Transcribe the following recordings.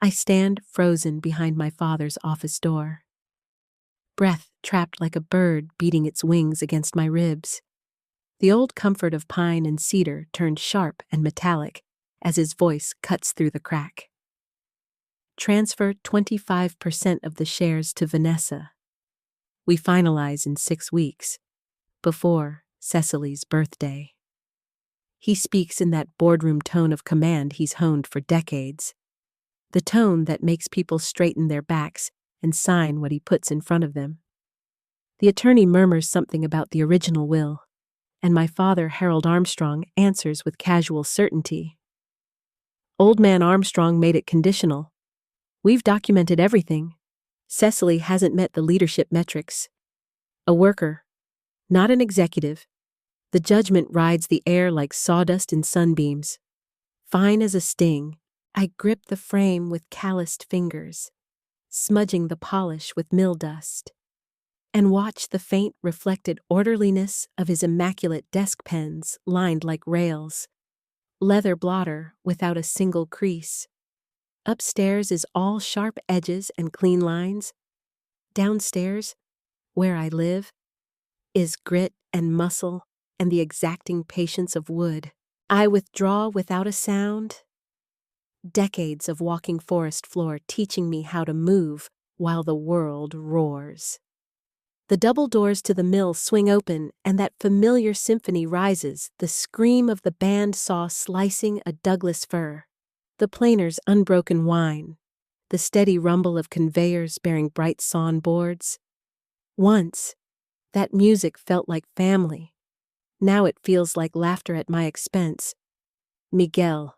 I stand frozen behind my father's office door, breath trapped like a bird beating its wings against my ribs. The old comfort of pine and cedar turned sharp and metallic as his voice cuts through the crack. Transfer 25% of the shares to Vanessa. We finalize in 6 weeks, before Cecily's birthday. He speaks in that boardroom tone of command he's honed for decades. The tone that makes people straighten their backs and sign what he puts in front of them. The attorney murmurs something about the original will, and my father, Harold Armstrong, answers with casual certainty. Old man Armstrong made it conditional. We've documented everything. Cecily hasn't met the leadership metrics. A worker, not an executive. The judgment rides the air like sawdust in sunbeams. Fine as a sting, I grip the frame with calloused fingers, smudging the polish with mill dust, and watch the faint reflected orderliness of his immaculate desk pens lined like rails, leather blotter without a single crease. Upstairs is all sharp edges and clean lines. Downstairs, where I live, is grit and muscle and the exacting patience of wood. I withdraw without a sound. Decades of walking forest floor teaching me how to move while the world roars. The double doors to the mill swing open, and that familiar symphony rises, the scream of the band saw slicing a Douglas fir, the planer's unbroken whine, the steady rumble of conveyors bearing bright sawn boards. Once, that music felt like family. Now it feels like laughter at my expense. Miguel,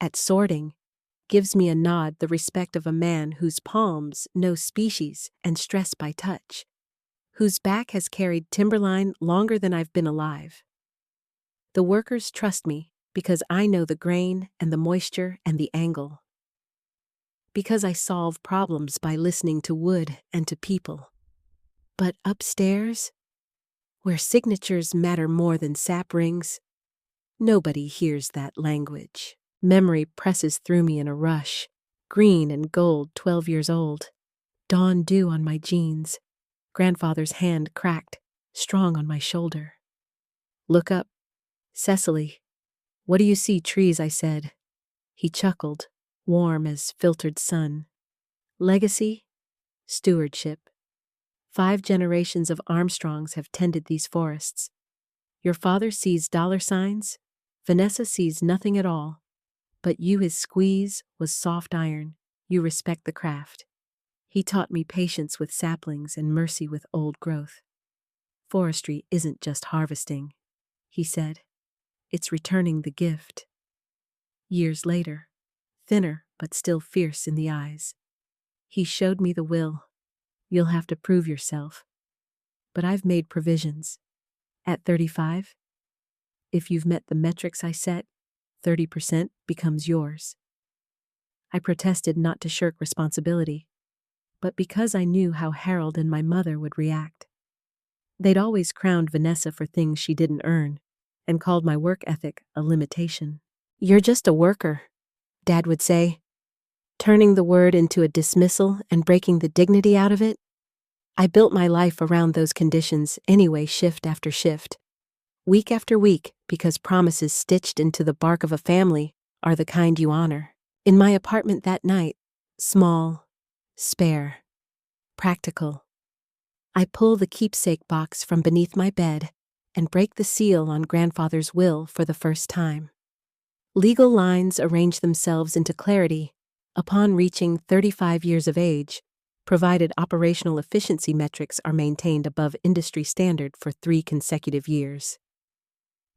at sorting, gives me a nod, the respect of a man whose palms know species and stress by touch, whose back has carried timberline longer than I've been alive. The workers trust me because I know the grain and the moisture and the angle. Because I solve problems by listening to wood and to people. But upstairs, where signatures matter more than sap rings, nobody hears that language. Memory presses through me in a rush, green and gold, 12 years old. Dawn dew on my jeans, grandfather's hand cracked, strong on my shoulder. Look up. Cecily. What do you see? Trees, I said. He chuckled, warm as filtered sun. Legacy? Stewardship. 5 generations of Armstrongs have tended these forests. Your father sees dollar signs. Vanessa sees nothing at all. But you, his squeeze, was soft iron. You respect the craft. He taught me patience with saplings and mercy with old growth. Forestry isn't just harvesting, he said. It's returning the gift. Years later, thinner but still fierce in the eyes, he showed me the will. You'll have to prove yourself. But I've made provisions. At 35, if you've met the metrics I set, 30% becomes yours. I protested not to shirk responsibility, but because I knew how Harold and my mother would react. They'd always crowned Vanessa for things she didn't earn, and called my work ethic a limitation. You're just a worker, Dad would say, turning the word into a dismissal and breaking the dignity out of it. I built my life around those conditions anyway, shift after shift, week after week, because promises stitched into the bark of a family are the kind you honor. In my apartment that night, small, spare, practical, I pull the keepsake box from beneath my bed and break the seal on grandfather's will for the first time. Legal lines arrange themselves into clarity upon reaching 35 years of age, provided operational efficiency metrics are maintained above industry standard for 3 consecutive years.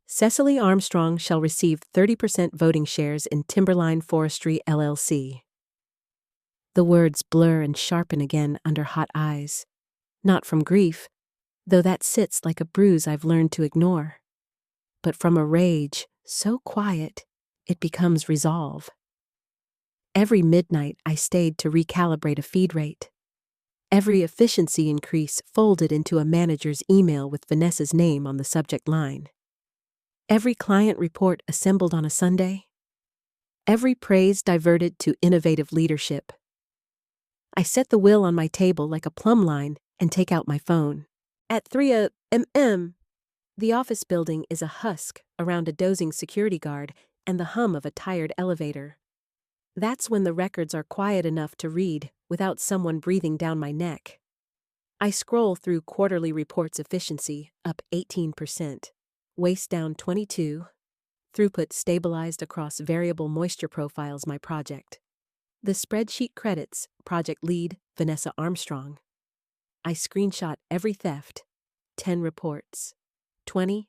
Cecily Armstrong shall receive 30% voting shares in Timberline Forestry, LLC. The words blur and sharpen again under hot eyes, not from grief, though that sits like a bruise I've learned to ignore, but from a rage so quiet it becomes resolve. Every midnight I stayed to recalibrate a feed rate. Every efficiency increase folded into a manager's email with Vanessa's name on the subject line. Every client report assembled on a Sunday. Every praise diverted to innovative leadership. I set the will on my table like a plumb line and take out my phone. At 3 a.m., the office building is a husk around a dozing security guard and the hum of a tired elevator. That's when the records are quiet enough to read without someone breathing down my neck. I scroll through quarterly reports: efficiency up 18%, waste down 22%, throughput stabilized across variable moisture profiles. My project. The spreadsheet credits project lead Vanessa Armstrong. I screenshot every theft, 10 reports, 20,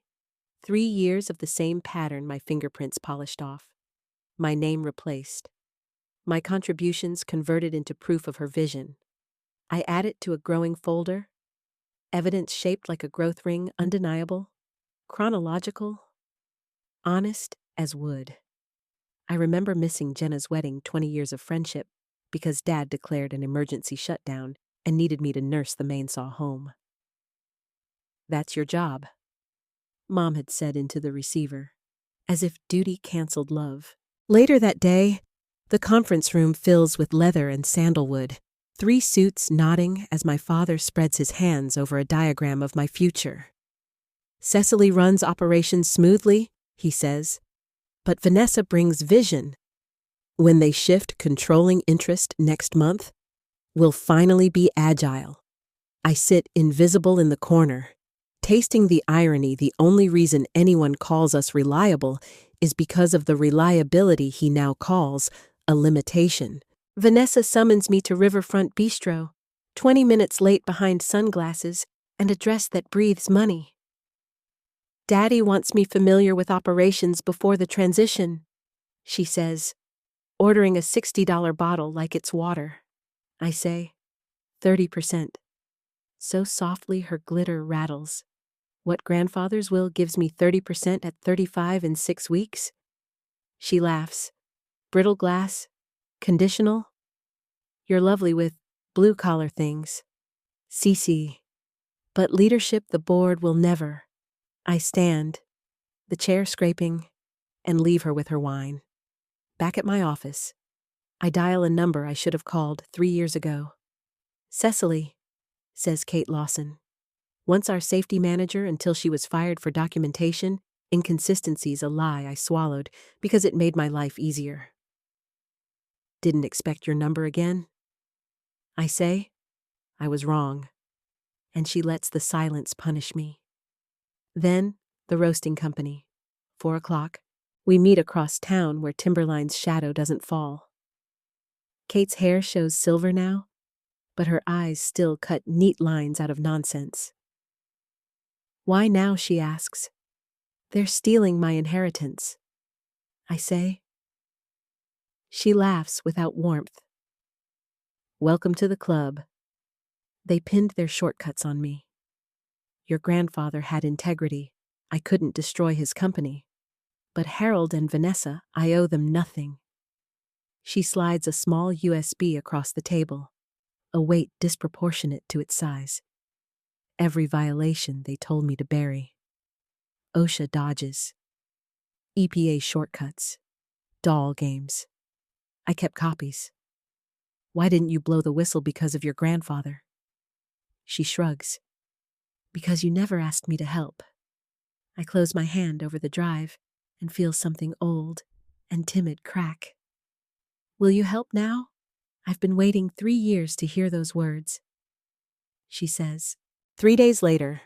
3 years of the same pattern, my fingerprints polished off, my name replaced, my contributions converted into proof of her vision. I add it to a growing folder, evidence shaped like a growth ring, undeniable, chronological, honest as wood. I remember missing Jenna's wedding, 20 years of friendship, because Dad declared an emergency shutdown and needed me to nurse the Mainsaw home. That's your job, Mom had said into the receiver, as if duty canceled love. Later that day, the conference room fills with leather and sandalwood, 3 suits nodding as my father spreads his hands over a diagram of my future. Cecily runs operations smoothly, he says, but Vanessa brings vision. When they shift controlling interest next month, we'll finally be agile. I sit invisible in the corner, tasting the irony. The only reason anyone calls us reliable is because of the reliability he now calls a limitation. Vanessa summons me to Riverfront Bistro, 20 minutes late behind sunglasses and a dress that breathes money. Daddy wants me familiar with operations before the transition, she says, ordering a $60 bottle like it's water. I say, 30%. So softly her glitter rattles. What grandfather's will gives me 30% at 35 in 6 weeks? She laughs. Brittle glass? Conditional? You're lovely with blue-collar things. CC. But leadership, the board will never. I stand, the chair scraping, and leave her with her wine. Back at my office, I dial a number I should have called 3 years ago. Cecily, says Kate Lawson. Once our safety manager until she was fired for documentation, inconsistencies, a lie I swallowed because it made my life easier. Didn't expect your number again? I say, I was wrong. And she lets the silence punish me. Then, the roasting company. 4 o'clock. We meet across town where Timberline's shadow doesn't fall. Kate's hair shows silver now, but her eyes still cut neat lines out of nonsense. Why now, she asks. They're stealing my inheritance, I say. She laughs without warmth. Welcome to the club. They pinned their shortcuts on me. Your grandfather had integrity. I couldn't destroy his company. But Harold and Vanessa, I owe them nothing. She slides a small USB across the table, a weight disproportionate to its size. Every violation they told me to bury. OSHA dodges. EPA shortcuts. Doll games. I kept copies. Why didn't you blow the whistle because of your grandfather? She shrugs. Because you never asked me to help. I close my hand over the drive and feel something old and timid crack. Will you help now? I've been waiting 3 years to hear those words. She says. 3 days later,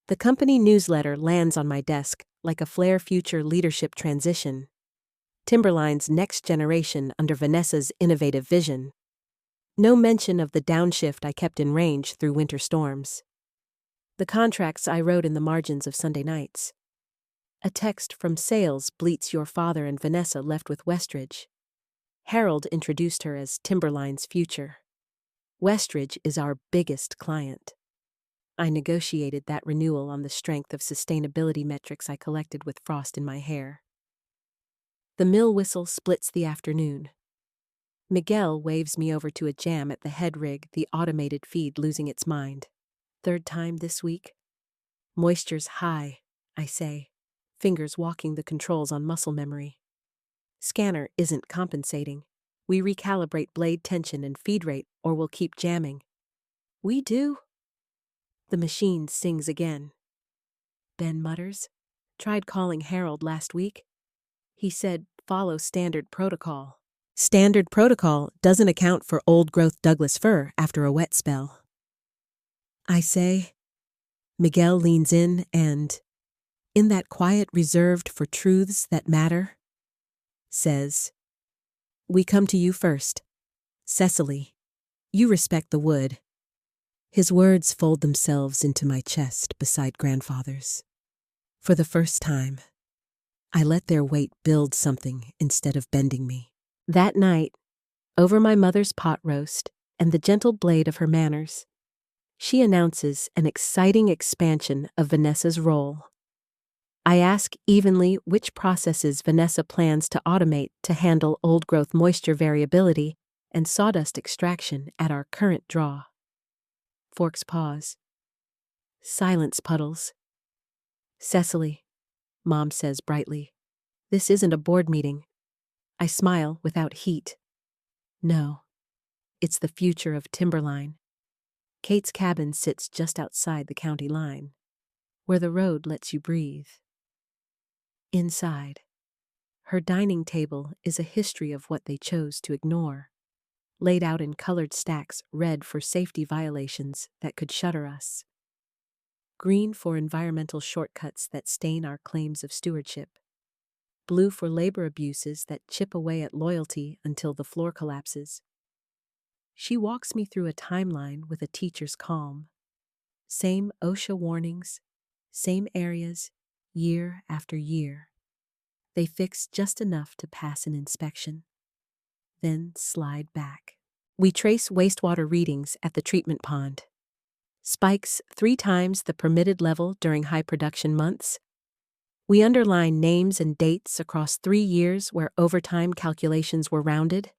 the company newsletter lands on my desk like a Flair future leadership transition. Timberline's next generation under Vanessa's innovative vision. No mention of the downshift I kept in range through winter storms. The contracts I wrote in the margins of Sunday nights. A text from sales bleats your father and Vanessa left with Westridge. Harold introduced her as Timberline's future. Westridge is our biggest client. I negotiated that renewal on the strength of sustainability metrics I collected with frost in my hair. The mill whistle splits the afternoon. Miguel waves me over to a jam at the head rig, the automated feed losing its mind. 3rd time this week. Moisture's high, I say, fingers walking the controls on muscle memory. Scanner isn't compensating. We recalibrate blade tension and feed rate, or we'll keep jamming. We do. The machine sings again. Ben mutters. Tried calling Harold last week. He said, follow standard protocol. Standard protocol doesn't account for old-growth Douglas fir after a wet spell. I say. Miguel leans in and, in that quiet reserved for truths that matter, says, we come to you first. Cecily, you respect the wood. His words fold themselves into my chest beside grandfather's. For the first time, I let their weight build something instead of bending me. That night, over my mother's pot roast and the gentle blade of her manners, she announces an exciting expansion of Vanessa's role. I ask evenly which processes Vanessa plans to automate to handle old-growth moisture variability and sawdust extraction at our current draw. Forks pause. Silence puddles. Cecily, Mom says brightly, this isn't a board meeting. I smile without heat. No, it's the future of Timberline. Kate's cabin sits just outside the county line, where the road lets you breathe. Inside, her dining table is a history of what they chose to ignore, laid out in colored stacks red for safety violations that could shutter us, green for environmental shortcuts that stain our claims of stewardship, blue for labor abuses that chip away at loyalty until the floor collapses. She walks me through a timeline with a teacher's calm. Same OSHA warnings, same areas, year after year. They fix just enough to pass an inspection, then slide back. We trace wastewater readings at the treatment pond. Spikes 3 times the permitted level during high production months. We underline names and dates across 3 years where overtime calculations were rounded.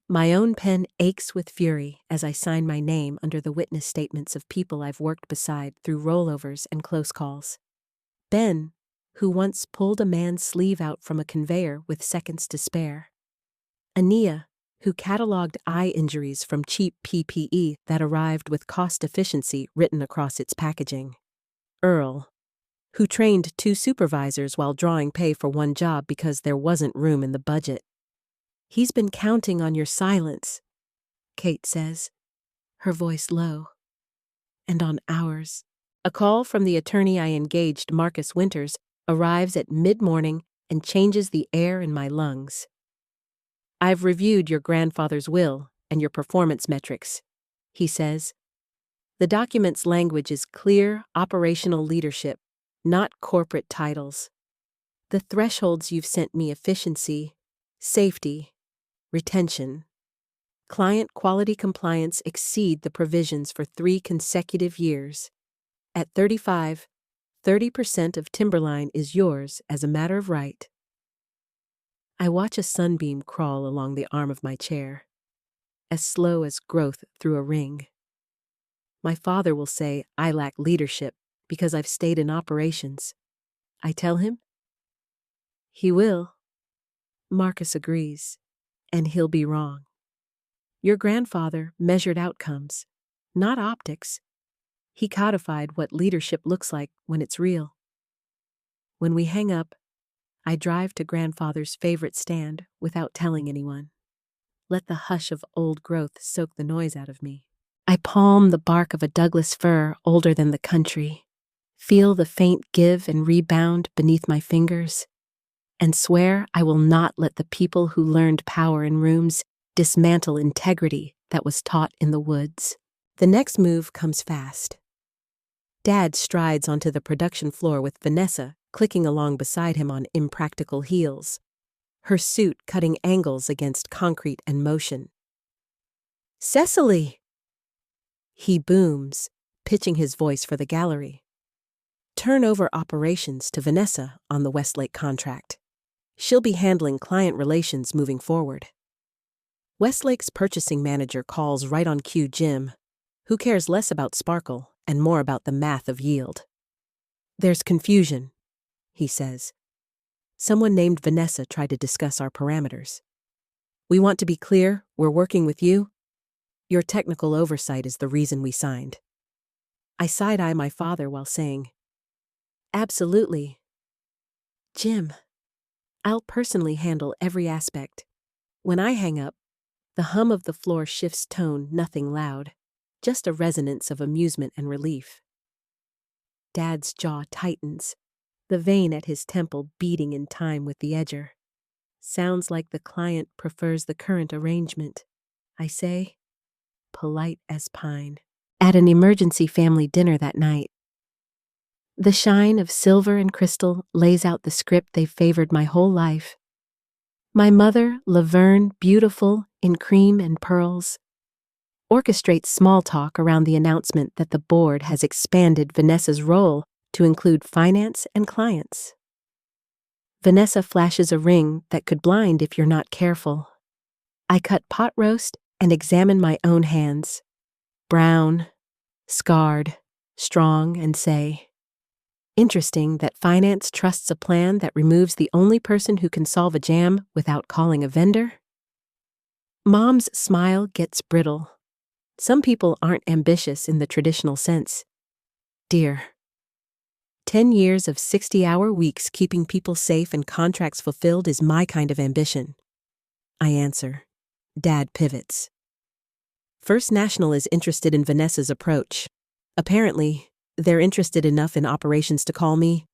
My own pen aches with fury as I sign my name under the witness statements of people I've worked beside through rollovers and close calls. Ben, who once pulled a man's sleeve out from a conveyor with seconds to spare. Ania, who cataloged eye injuries from cheap PPE that arrived with cost efficiency written across its packaging. Earl, who trained 2 supervisors while drawing pay for 1 job because there wasn't room in the budget. He's been counting on your silence, Kate says, her voice low. And on ours. A call from the attorney I engaged, Marcus Winters, arrives at mid-morning and changes the air in my lungs. I've reviewed your grandfather's will and your performance metrics, he says. The document's language is clear, operational leadership, not corporate titles. The thresholds you've sent me: efficiency, safety, retention, client quality compliance exceed the provisions for 3 consecutive years. At 35, 30% of Timberline is yours as a matter of right. I watch a sunbeam crawl along the arm of my chair, as slow as growth through a ring. My father will say I lack leadership because I've stayed in operations. I tell him. He will. Marcus agrees, and he'll be wrong. Your grandfather measured outcomes, not optics. He codified what leadership looks like when it's real. When we hang up, I drive to grandfather's favorite stand without telling anyone. Let the hush of old growth soak the noise out of me. I palm the bark of a Douglas fir older than the country, feel the faint give and rebound beneath my fingers, and swear I will not let the people who learned power in rooms dismantle integrity that was taught in the woods. The next move comes fast. Dad strides onto the production floor with Vanessa clicking along beside him on impractical heels, her suit cutting angles against concrete and motion. Cecily! He booms, pitching his voice for the gallery. Turn over operations to Vanessa on the Westlake contract. She'll be handling client relations moving forward. Westlake's purchasing manager calls right on cue Jim, who cares less about sparkle and more about the math of yield. There's confusion, he says. Someone named Vanessa tried to discuss our parameters. We want to be clear, we're working with you. Your technical oversight is the reason we signed. I side-eye my father while saying, absolutely. Jim, I'll personally handle every aspect. When I hang up, the hum of the floor shifts tone, nothing loud, just a resonance of amusement and relief. Dad's jaw tightens, the vein at his temple beating in time with the edger. Sounds like the client prefers the current arrangement, I say, polite as pine. At an emergency family dinner that night, the shine of silver and crystal lays out the script they've favored my whole life. My mother, Laverne, beautiful in cream and pearls, orchestrates small talk around the announcement that the board has expanded Vanessa's role to include finance and clients. Vanessa flashes a ring that could blind if you're not careful. I cut pot roast and examine my own hands. Brown, scarred, strong, and say, interesting that finance trusts a plan that removes the only person who can solve a jam without calling a vendor? Mom's smile gets brittle. Some people aren't ambitious in the traditional sense. Dear, 10 years of 60-hour weeks keeping people safe and contracts fulfilled is my kind of ambition. I answer. Dad pivots. First National is interested in Vanessa's approach. Apparently, they're interested enough in operations to call me.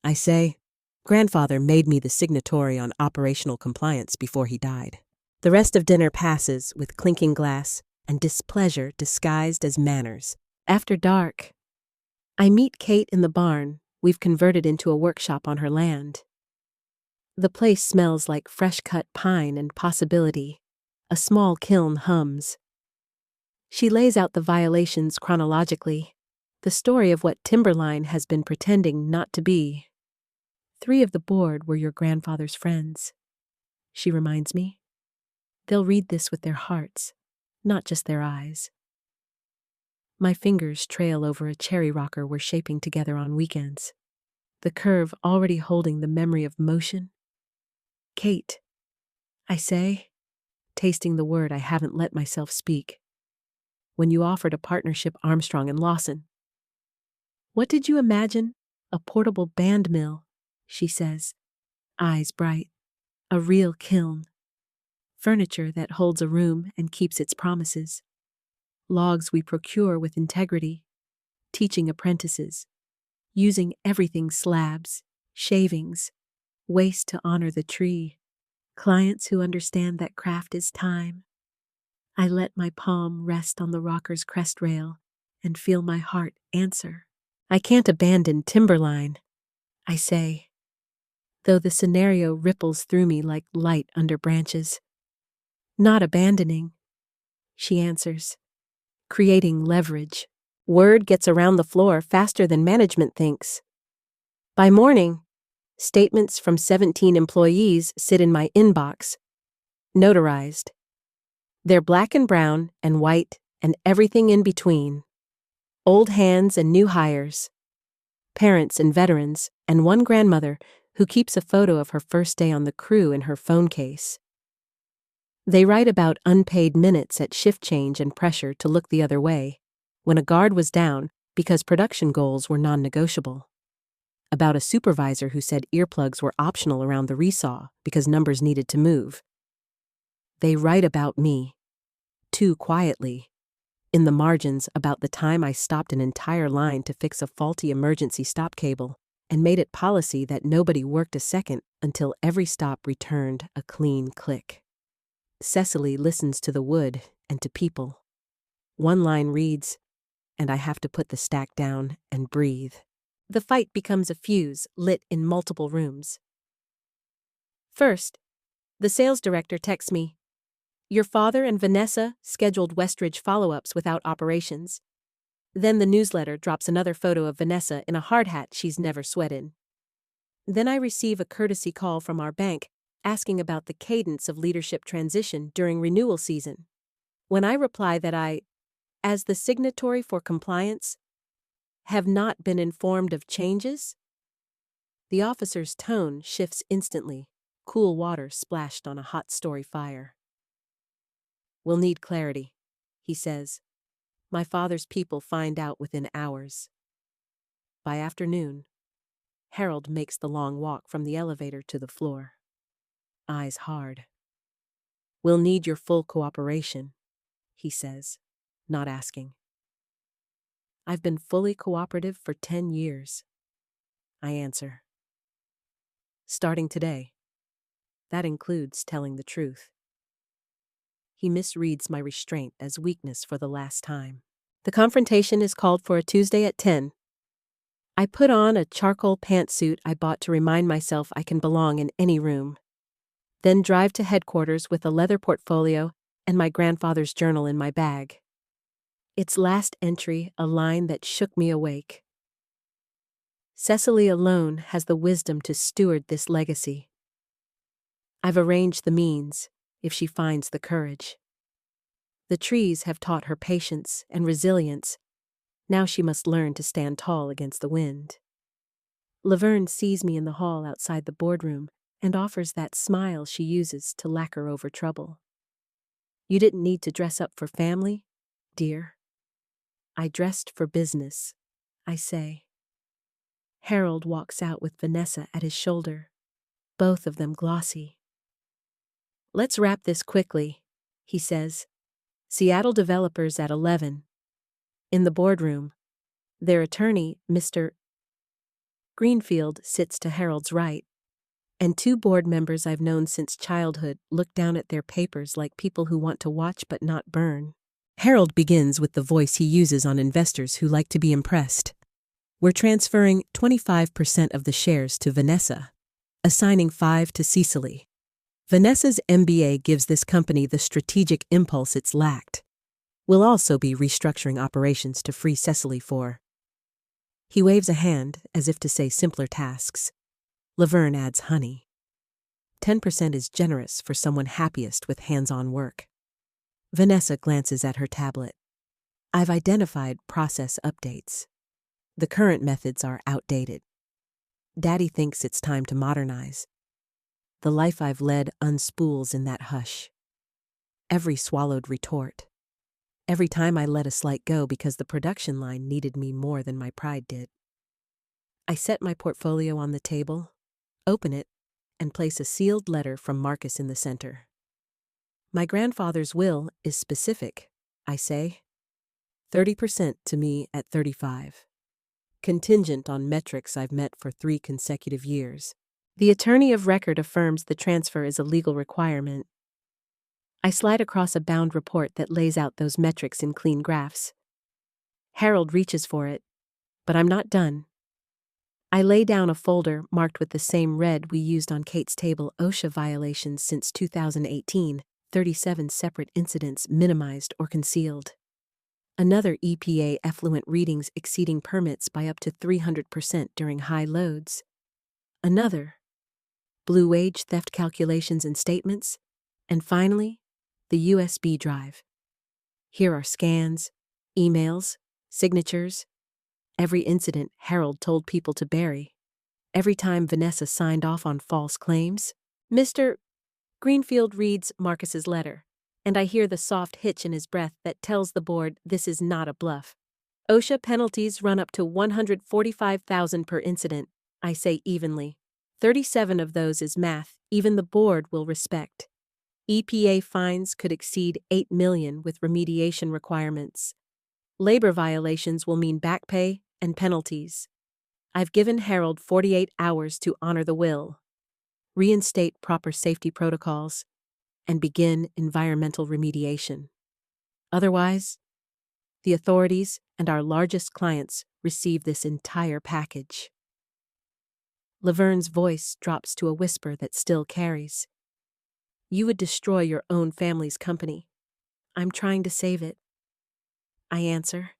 I say, grandfather made me the signatory on operational compliance before he died. The rest of dinner passes with clinking glass and displeasure disguised as manners. After dark, I meet Kate in the barn we've converted into a workshop on her land. The place smells like fresh-cut pine and possibility. A small kiln hums. She lays out the violations chronologically, the story of what Timberline has been pretending not to be. 3 of the board were your grandfather's friends, she reminds me. They'll read this with their hearts, not just their eyes. My fingers trail over a cherry rocker we're shaping together on weekends, the curve already holding the memory of motion. Kate, I say, tasting the word I haven't let myself speak. When you offered a partnership Armstrong and Lawson. What did you imagine? A portable band mill, she says, eyes bright. A real kiln. Furniture that holds a room and keeps its promises. Logs we procure with integrity. Teaching apprentices. Using everything slabs, shavings, waste to honor the tree. Clients who understand that craft is time. I let my palm rest on the rocker's crest rail and feel my heart answer. I can't abandon Timberline, I say, though the scenario ripples through me like light under branches. Not abandoning, she answers, creating leverage. Word gets around the floor faster than management thinks. By morning, statements from 17 employees sit in my inbox, notarized. They're black and brown and white and everything in between. Old hands and new hires. Parents and veterans, and one grandmother who keeps a photo of her first day on the crew in her phone case. They write about unpaid minutes at shift change and pressure to look the other way, when a guard was down because production goals were non-negotiable. About a supervisor who said earplugs were optional around the resaw because numbers needed to move. They write about me, too quietly, in the margins about the time I stopped an entire line to fix a faulty emergency stop cable and made it policy that nobody worked a second until every stop returned a clean click. Cecily listens to the wood and to people. One line reads, and I have to put the stack down and breathe. The fight becomes a fuse lit in multiple rooms. First, the sales director texts me, your father and Vanessa scheduled Westridge follow-ups without operations. Then the newsletter drops another photo of Vanessa in a hard hat she's never sweated. Then I receive a courtesy call from our bank asking about the cadence of leadership transition during renewal season. When I reply that I, as the signatory for compliance, have not been informed of changes, The officer's tone shifts instantly, cool water splashed on a hot story fire. "We'll need clarity," he says. "My father's people find out within hours." By afternoon, Harold makes the long walk from the elevator to the floor. Eyes hard. "We'll need your full cooperation," he says, not asking. "I've been fully cooperative for 10 years. I answer. "Starting today. That includes telling the truth." He misreads my restraint as weakness for the last time. The confrontation is called for a Tuesday at 10. I put on a charcoal pantsuit I bought to remind myself I can belong in any room. Then drive to headquarters with a leather portfolio and my grandfather's journal in my bag. Its last entry, a line that shook me awake. "Cecily alone has the wisdom to steward this legacy. I've arranged the means, if she finds the courage. The trees have taught her patience and resilience. Now she must learn to stand tall against the wind." Laverne sees me in the hall outside the boardroom and offers that smile she uses to lacquer over trouble. "You didn't need to dress up for family, dear." "I dressed for business," I say. Harold walks out with Vanessa at his shoulder, both of them glossy. "Let's wrap this quickly," he says. "Seattle developers at 11. In the boardroom, their attorney, Mr. Greenfield, sits to Harold's right, and 2 board members I've known since childhood look down at their papers like people who want to watch but not burn. Harold begins with the voice he uses on investors who like to be impressed. "We're transferring 25% of the shares to Vanessa, assigning 5 to Cecily. Vanessa's MBA gives this company the strategic impulse it's lacked. We'll also be restructuring operations to free Cecily for—" He waves a hand as if to say simpler tasks. Laverne adds honey. 10% is generous for someone happiest with hands-on work. Vanessa glances at her tablet. "I've identified process updates. The current methods are outdated. Daddy thinks it's time to modernize. The life I've led unspools in that hush. Every swallowed retort. Every time I let a slight go because the production line needed me more than my pride did." I set my portfolio on the table, open it, and place a sealed letter from Marcus in the center. "My grandfather's will is specific," I say. 30% to me at 35. Contingent on metrics I've met for 3 consecutive years. The attorney of record affirms the transfer is a legal requirement. I slide across a bound report that lays out those metrics in clean graphs. Harold reaches for it, but I'm not done. I lay down a folder marked with the same red we used on Kate's table: OSHA violations since 2018, 37 separate incidents minimized or concealed. Another EPA effluent readings exceeding permits by up to 300% during high loads. Another blue wage theft calculations and statements. And finally, the USB drive. Here are scans, emails, signatures, every incident Harold told people to bury, every time Vanessa signed off on false claims. Mr. Greenfield reads Marcus's letter, and I hear the soft hitch in his breath that tells the board this is not a bluff. "OSHA penalties run up to $145,000 per incident," I say evenly. 37 of those is math even the board will respect. EPA fines could exceed $8 million with remediation requirements. Labor violations will mean back pay and penalties. I've given Harold 48 hours to honor the will, reinstate proper safety protocols, and begin environmental remediation. Otherwise, the authorities and our largest clients receive this entire package. Laverne's voice drops to a whisper that still carries. "You would destroy your own family's company. I'm trying to save it," I answer,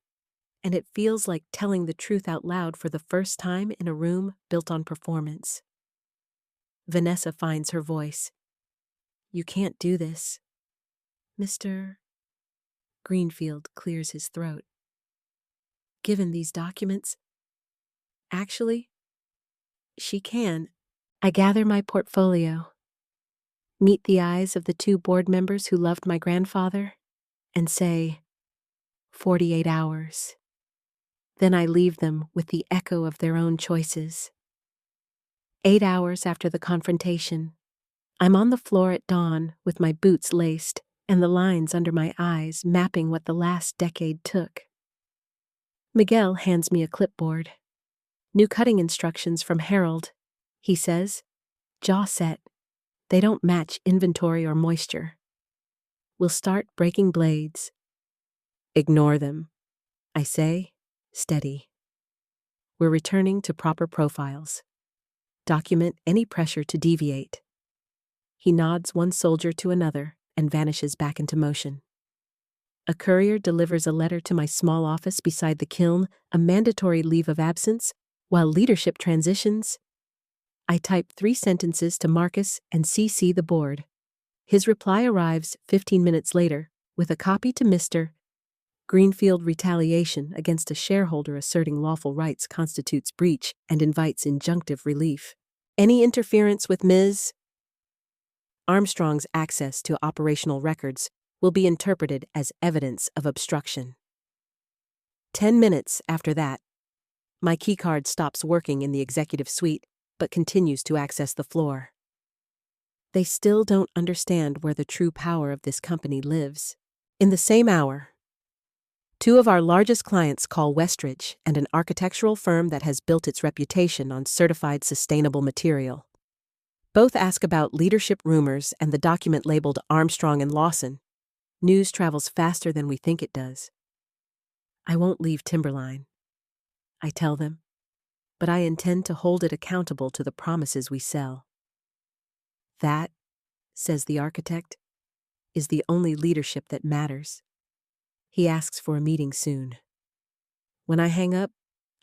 and it feels like telling the truth out loud for the first time in a room built on performance. Vanessa finds her voice. "You can't do this." Mr. Greenfield clears his throat. "Given these documents, actually, She can. I gather my portfolio, meet the eyes of the 2 board members who loved my grandfather, and say, 48 hours. Then I leave them with the echo of their own choices. 8 hours after the confrontation, I'm on the floor at dawn with my boots laced and the lines under my eyes mapping what the last decade took. Miguel hands me a clipboard. New cutting instructions from Harold. He says, jaw set. They don't match inventory or moisture. We'll start breaking blades. Ignore them, I say, steady. We're returning to proper profiles. Document any pressure to deviate. He nods one soldier to another and vanishes back into motion. A courier delivers a letter to my small office beside the kiln, a mandatory leave of absence, while leadership transitions. I type 3 sentences to Marcus and CC the board. His reply arrives 15 minutes later with a copy to Mr. Greenfield. Retaliation against a shareholder asserting lawful rights constitutes breach and invites injunctive relief. Any interference with Ms. Armstrong's access to operational records will be interpreted as evidence of obstruction. 10 minutes after that, my keycard stops working in the executive suite but continues to access the floor. They still don't understand where the true power of this company lives. In the same hour, 2 of our largest clients call Westridge and an architectural firm that has built its reputation on certified sustainable material. Both ask about leadership rumors and the document labeled Armstrong and Lawson. News travels faster than we think it does. I won't leave Timberline, I tell them, but I intend to hold it accountable to the promises we sell. That, says the architect, is the only leadership that matters. He asks for a meeting soon. When I hang up,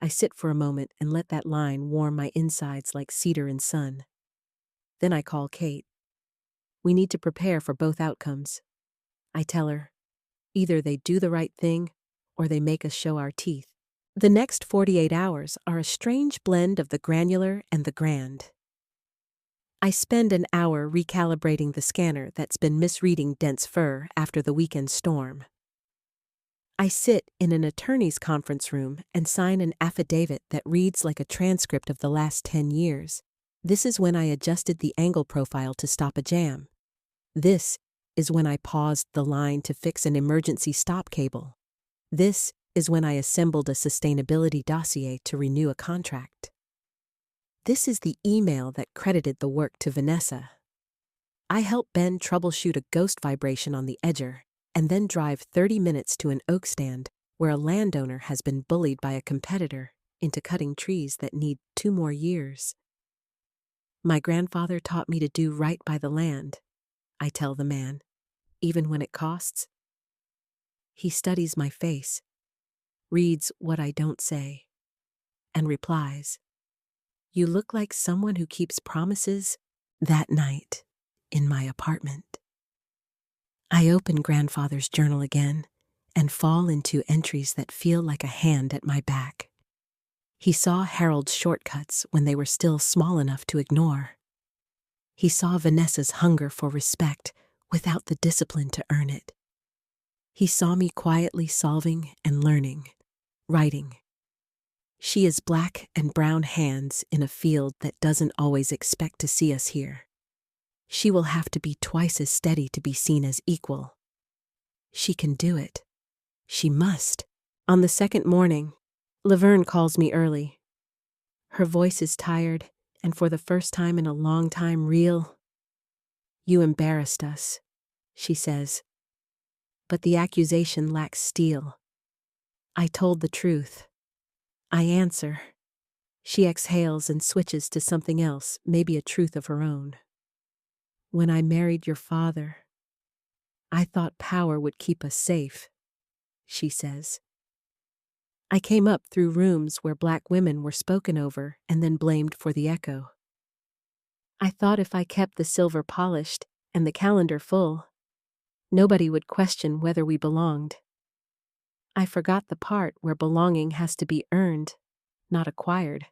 I sit for a moment and let that line warm my insides like cedar in sun. Then I call Kate. We need to prepare for both outcomes. I tell her, either they do the right thing or they make us show our teeth. The next 48 hours are a strange blend of the granular and the grand. I spend an hour recalibrating the scanner that's been misreading dense fur after the weekend storm. I sit in an attorney's conference room and sign an affidavit that reads like a transcript of the last 10 years. This is when I adjusted the angle profile to stop a jam. This is when I paused the line to fix an emergency stop cable. This is when I assembled a sustainability dossier to renew a contract. This is the email that credited the work to Vanessa. I helped Ben troubleshoot a ghost vibration on the edger, and then drive 30 minutes to an oak stand where a landowner has been bullied by a competitor into cutting trees that need 2 more years. My grandfather taught me to do right by the land, I tell the man, even when it costs. He studies my face, reads what I don't say, and replies, "You look like someone who keeps promises." That night, in my apartment, I open grandfather's journal again and fall into entries that feel like a hand at my back. He saw Harold's shortcuts when they were still small enough to ignore. He saw Vanessa's hunger for respect without the discipline to earn it. He saw me quietly solving and learning, writing. She is black and brown hands in a field that doesn't always expect to see us here. She will have to be twice as steady to be seen as equal. She can do it. She must. On the second morning, Laverne calls me early. Her voice is tired, and for the first time in a long time real. "You embarrassed us," she says. But the accusation lacks steel. I told the truth. I answer. She exhales and switches to something else, maybe a truth of her own. "When I married your father, I thought power would keep us safe," she says. I came up through rooms where black women were spoken over and then blamed for the echo. I thought if I kept the silver polished and the calendar full, nobody would question whether we belonged. I forgot the part where belonging has to be earned, not acquired.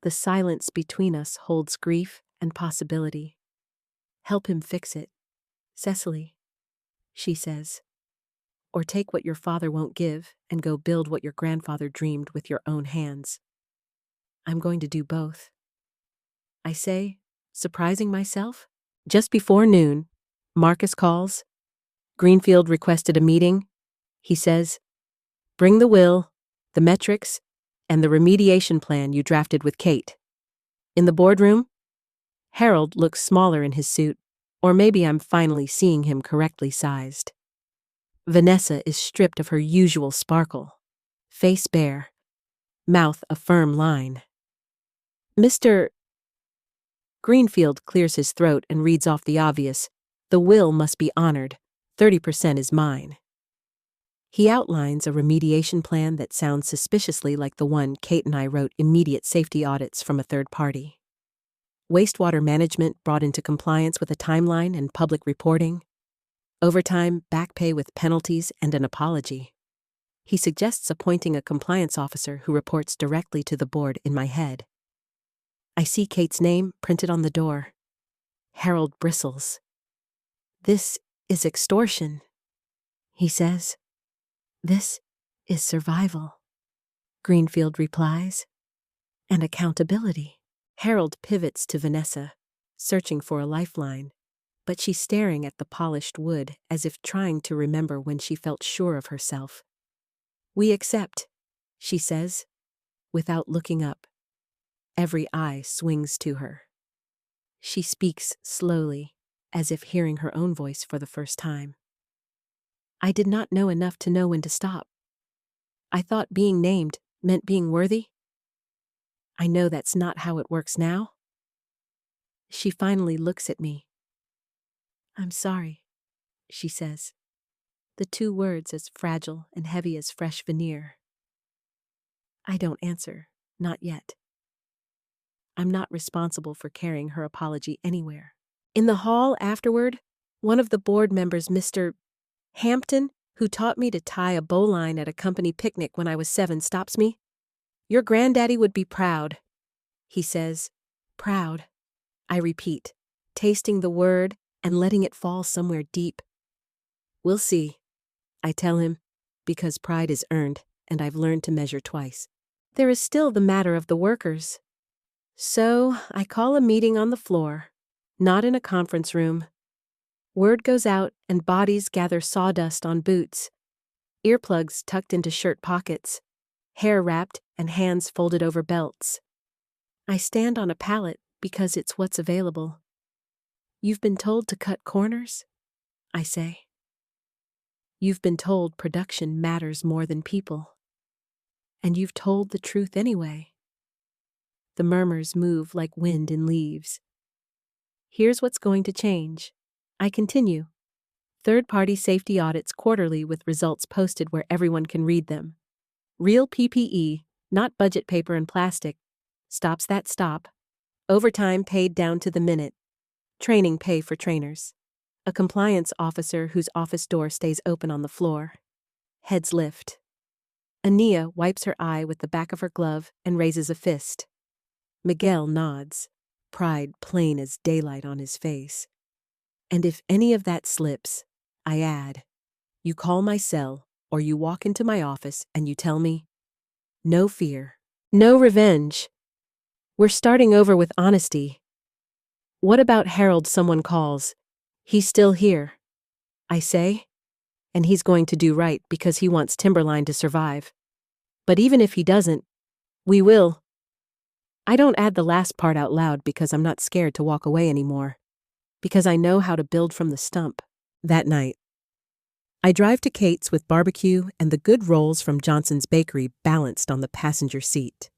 The silence between us holds grief and possibility. Help him fix it, Cecily, she says. Or take what your father won't give and go build what your grandfather dreamed with your own hands. I'm going to do both, I say, surprising myself. Just before noon, Marcus calls. Greenfield requested a meeting. He says, bring the will, the metrics, and the remediation plan you drafted with Kate. In the boardroom, Harold looks smaller in his suit, or maybe I'm finally seeing him correctly sized. Vanessa is stripped of her usual sparkle, face bare, mouth a firm line. Mr. Greenfield clears his throat and reads off the obvious. The will must be honored. 30% is mine. He outlines a remediation plan that sounds suspiciously like the one Kate and I wrote: immediate safety audits from a third party. Wastewater management brought into compliance with a timeline and public reporting. Overtime, back pay with penalties, and an apology. He suggests appointing a compliance officer who reports directly to the board. In my head, I see Kate's name printed on the door. Harold bristles. This is extortion, he says. This is survival, Greenfield replies. And accountability. Harold pivots to Vanessa, searching for a lifeline, but she's staring at the polished wood as if trying to remember when she felt sure of herself. We accept, she says, without looking up. Every eye swings to her. She speaks slowly, as if hearing her own voice for the first time. I did not know enough to know when to stop. I thought being named meant being worthy. I know that's not how it works now. She finally looks at me. I'm sorry, she says, the two words as fragile and heavy as fresh veneer. I don't answer, not yet. I'm not responsible for carrying her apology anywhere. In the hall afterward, one of the board members, Mr. Hampton, who taught me to tie a bowline at a company picnic when I was 7, stops me. Your granddaddy would be proud, he says. Proud, I repeat, tasting the word and letting it fall somewhere deep. We'll see, I tell him, because pride is earned and I've learned to measure twice. There is still the matter of the workers. So I call a meeting on the floor, not in a conference room. Word goes out and bodies gather sawdust on boots, earplugs tucked into shirt pockets, hair wrapped and hands folded over belts. I stand on a pallet because it's what's available. You've been told to cut corners? I say. You've been told production matters more than people. And you've told the truth anyway. The murmurs move like wind in leaves. Here's what's going to change. I continue. Third-party safety audits quarterly with results posted where everyone can read them. Real PPE, not budget paper and plastic. Stops that stop. Overtime paid down to the minute. Training pay for trainers. A compliance officer whose office door stays open on the floor. Heads lift. Ania wipes her eye with the back of her glove and raises a fist. Miguel nods, pride plain as daylight on his face. And if any of that slips, I add, you call my cell or you walk into my office and you tell me, no fear, no revenge. We're starting over with honesty. What about Harold? Someone calls. He's still here, I say, and he's going to do right because he wants Timberline to survive. But even if he doesn't, we will. I don't add the last part out loud because I'm not scared to walk away anymore, because I know how to build from the stump. That night, I drive to Kate's with barbecue and the good rolls from Johnson's Bakery balanced on the passenger seat.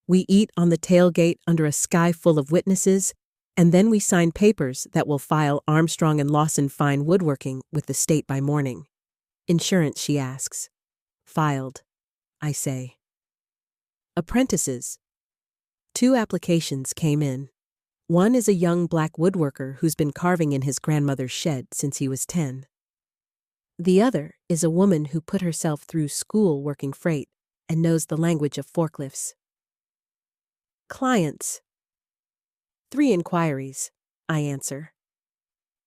We eat on the tailgate under a sky full of witnesses, and then we sign papers that will file Armstrong and Lawson Fine Woodworking with the state by morning. Insurance, she asks. Filed, I say. Apprentices. 2 applications came in. One is a young black woodworker who's been carving in his grandmother's shed since he was 10. The other is a woman who put herself through school working freight and knows the language of forklifts. Clients. 3 inquiries, I answer,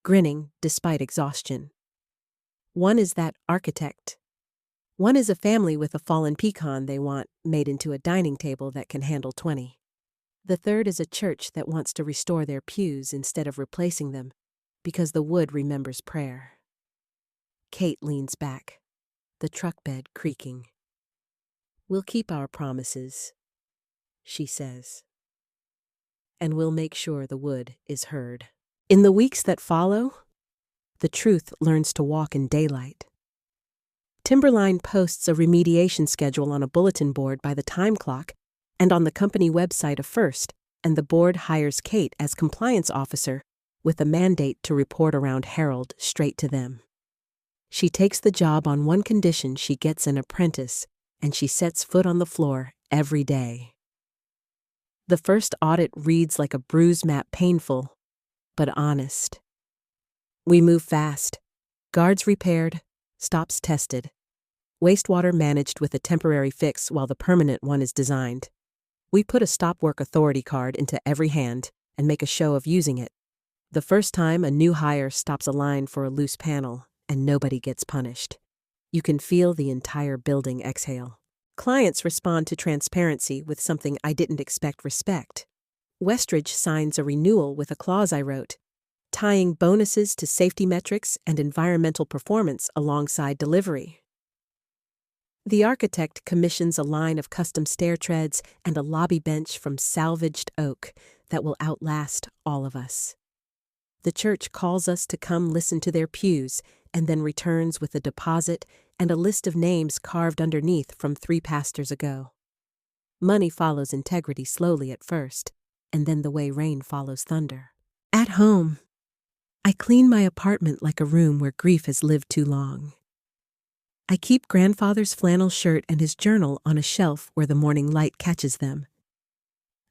grinning despite exhaustion. One is that architect. One is a family with a fallen pecan they want made into a dining table that can handle 20. The third is a church that wants to restore their pews instead of replacing them, because the wood remembers prayer. Kate leans back, the truck bed creaking. We'll keep our promises, she says. And we'll make sure the wood is heard. In the weeks that follow, the truth learns to walk in daylight. Timberline posts a remediation schedule on a bulletin board by the time clock and on the company website first, and the board hires Kate as compliance officer with a mandate to report around Harold straight to them. She takes the job on one condition: she gets an apprentice, and she sets foot on the floor every day. The first audit reads like a bruise map, painful, but honest. We move fast. Guards repaired, stops tested, wastewater managed with a temporary fix while the permanent one is designed. We put a stop work authority card into every hand and make a show of using it. The first time a new hire stops a line for a loose panel, and nobody gets punished. You can feel the entire building exhale. Clients respond to transparency with something I didn't expect: respect. Westridge signs a renewal with a clause I wrote, tying bonuses to safety metrics and environmental performance alongside delivery. The architect commissions a line of custom stair treads and a lobby bench from salvaged oak that will outlast all of us. The church calls us to come listen to their pews and then returns with a deposit and a list of names carved underneath from 3 pastors ago. Money follows integrity slowly at first, and then the way rain follows thunder. At home, I clean my apartment like a room where grief has lived too long. I keep grandfather's flannel shirt and his journal on a shelf where the morning light catches them.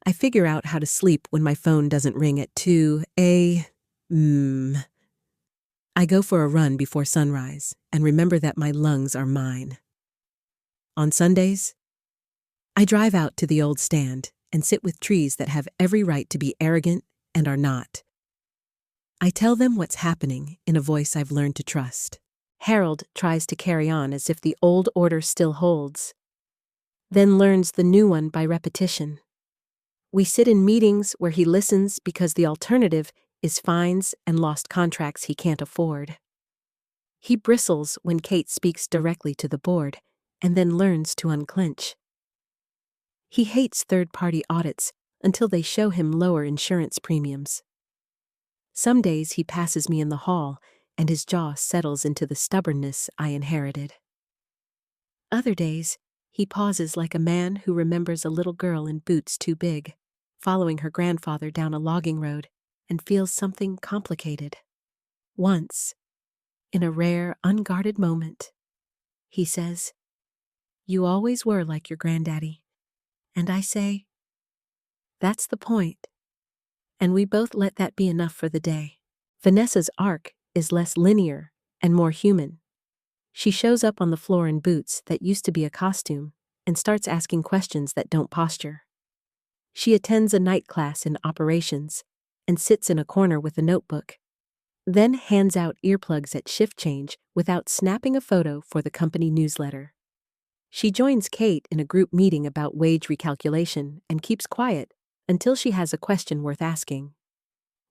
I figure out how to sleep when my phone doesn't ring at 2 a.m. I go for a run before sunrise and remember that my lungs are mine. On Sundays, I drive out to the old stand and sit with trees that have every right to be arrogant and are not. I tell them what's happening in a voice I've learned to trust. Harold tries to carry on as if the old order still holds, then learns the new one by repetition. We sit in meetings where he listens because the alternative is fines and lost contracts he can't afford. He bristles when Kate speaks directly to the board and then learns to unclench. He hates third-party audits until they show him lower insurance premiums. Some days he passes me in the hall and his jaw settles into the stubbornness I inherited. Other days, he pauses like a man who remembers a little girl in boots too big, following her grandfather down a logging road, and feels something complicated. Once, in a rare, unguarded moment, he says, "You always were like your granddaddy." And I say, "That's the point." And we both let that be enough for the day. Vanessa's arc is less linear and more human. She shows up on the floor in boots that used to be a costume and starts asking questions that don't posture. She attends a night class in operations and sits in a corner with a notebook, then hands out earplugs at shift change without snapping a photo for the company newsletter. She joins Kate in a group meeting about wage recalculation and keeps quiet until she has a question worth asking.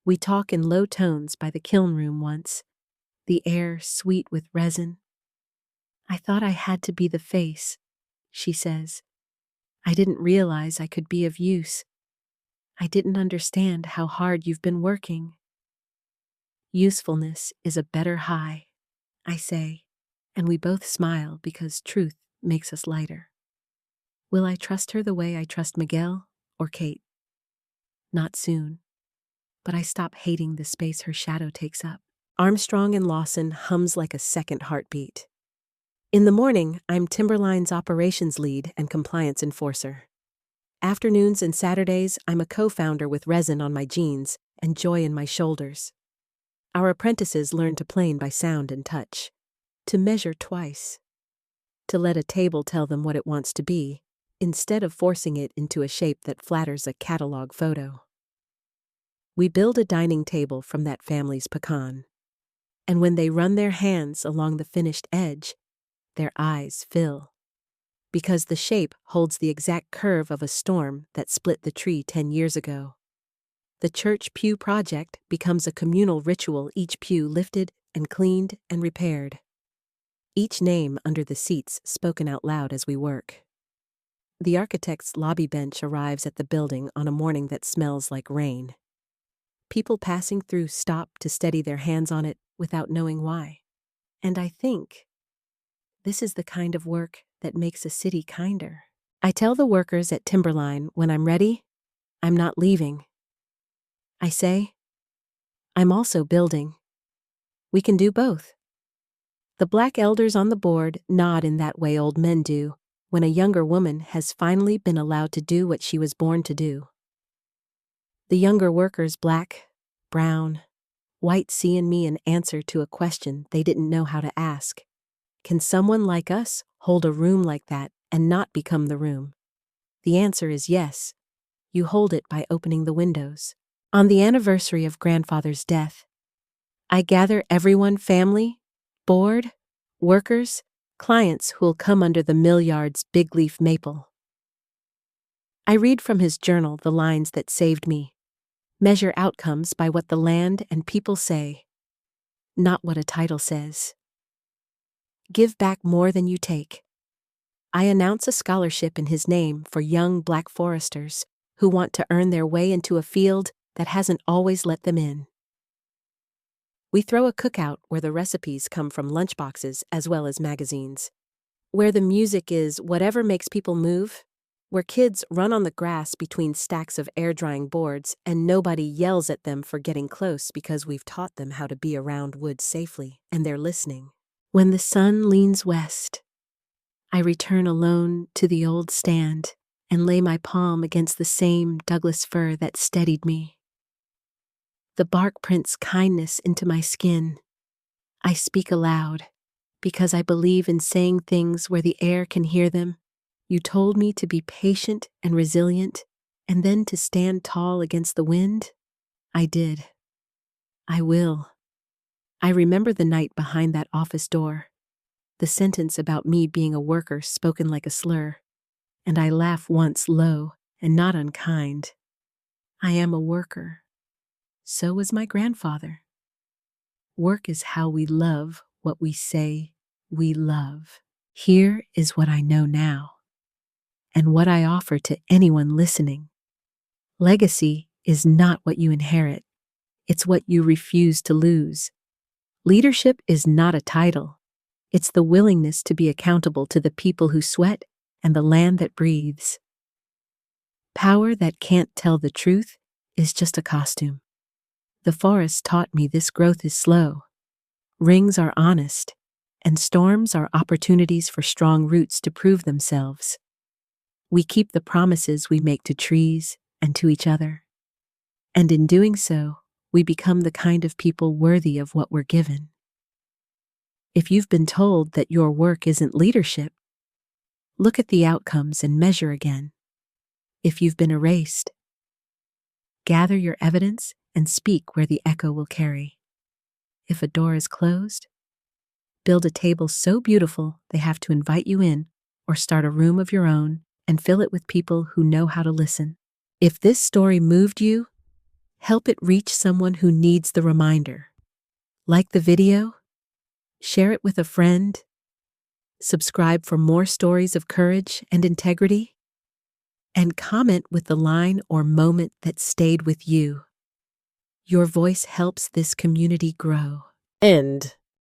We talk in low tones by the kiln room once, the air sweet with resin. "I thought I had to be the face," she says. "I didn't realize I could be of use. I didn't understand how hard you've been working." "Usefulness is a better high," I say, and we both smile because truth makes us lighter. Will I trust her the way I trust Miguel or Kate? Not soon. But I stop hating the space her shadow takes up. Armstrong and Lawson hums like a second heartbeat. In the morning, I'm Timberline's operations lead and compliance enforcer. Afternoons and Saturdays, I'm a co-founder with resin on my jeans and joy in my shoulders. Our apprentices learn to plane by sound and touch, to measure twice, to let a table tell them what it wants to be, instead of forcing it into a shape that flatters a catalog photo. We build a dining table from that family's pecan. And when they run their hands along the finished edge, their eyes fill. Because the shape holds the exact curve of a storm that split the tree 10 years ago. The church pew project becomes a communal ritual, each pew lifted and cleaned and repaired. Each name under the seats spoken out loud as we work. The architect's lobby bench arrives at the building on a morning that smells like rain. People passing through stop to steady their hands on it without knowing why. And I think this is the kind of work that makes a city kinder. I tell the workers at Timberline when I'm ready, I'm not leaving. I say, I'm also building. We can do both. The black elders on the board nod in that way old men do when a younger woman has finally been allowed to do what she was born to do. The younger workers, black, brown, white, see in me an answer to a question they didn't know how to ask. Can someone like us hold a room like that and not become the room? The answer is yes. You hold it by opening the windows. On the anniversary of grandfather's death, I gather everyone, family, board, workers, clients who'll come under the mill yard's big leaf maple. I read from his journal the lines that saved me. Measure outcomes by what the land and people say, not what a title says. Give back more than you take. I announce a scholarship in his name for young black foresters who want to earn their way into a field that hasn't always let them in. We throw a cookout where the recipes come from lunchboxes as well as magazines, where the music is whatever makes people move, where kids run on the grass between stacks of air-drying boards and nobody yells at them for getting close because we've taught them how to be around wood safely and they're listening. When the sun leans west, I return alone to the old stand and lay my palm against the same Douglas fir that steadied me. The bark prints kindness into my skin. I speak aloud because I believe in saying things where the air can hear them. You told me to be patient and resilient, and then to stand tall against the wind. I did. I will. I remember the night behind that office door, the sentence about me being a worker spoken like a slur, and I laugh once low and not unkind. I am a worker. So was my grandfather. Work is how we love what we say we love. Here is what I know now, and what I offer to anyone listening. Legacy is not what you inherit. It's what you refuse to lose. Leadership is not a title. It's the willingness to be accountable to the people who sweat and the land that breathes. Power that can't tell the truth is just a costume. The forest taught me this growth is slow. Rings are honest, and storms are opportunities for strong roots to prove themselves. We keep the promises we make to trees and to each other. And in doing so, we become the kind of people worthy of what we're given. If you've been told that your work isn't leadership, look at the outcomes and measure again. If you've been erased, gather your evidence and speak where the echo will carry. If a door is closed, build a table so beautiful they have to invite you in, or start a room of your own and fill it with people who know how to listen. If this story moved you, help it reach someone who needs the reminder. Like the video, share it with a friend, subscribe for more stories of courage and integrity, and comment with the line or moment that stayed with you. Your voice helps this community grow. End.